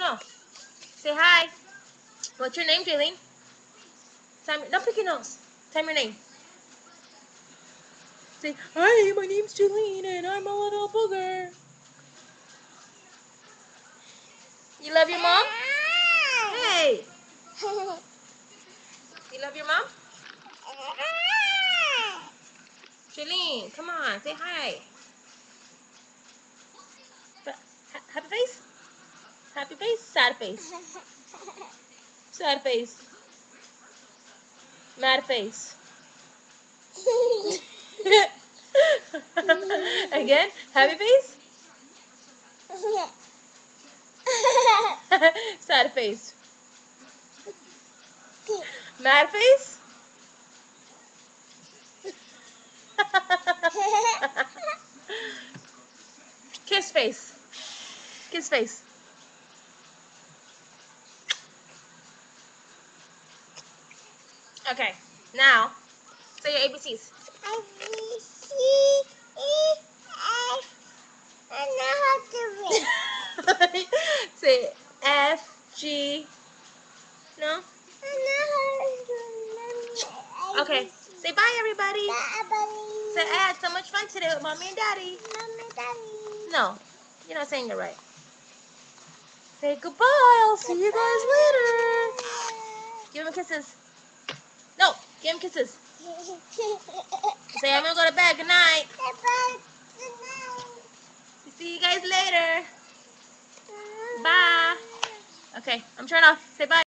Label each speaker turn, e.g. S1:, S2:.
S1: Go. Say hi. What's your name, Jaylene? Don't pick your nose. Tell me your name. Say, hi, my name's Jaylene and I'm a little booger. You love your mom? Hey. You love your mom? Jaylene, come on, say hi. Happy face? Happy face? Sad face? Sad face? Mad face? Again? Happy face? Sad face? Mad face? Kiss face? Kiss face? Okay, now say your ABCs.
S2: A, B, C, E, F. I know how to read.
S1: Say F, G. No?
S2: I know how to read.
S1: Okay, say bye, everybody.
S2: Bye, buddy.
S1: Say I had so much fun today with Mommy and Daddy.
S2: Mommy, Daddy.
S1: No, you're not saying it right. Say goodbye. I'll see you guys later. Give them kisses. No, give them kisses. Say I'm gonna go to bed. Good night.
S2: Bye, good night.
S1: See you guys later. Bye. Okay, I'm turning off. Say bye.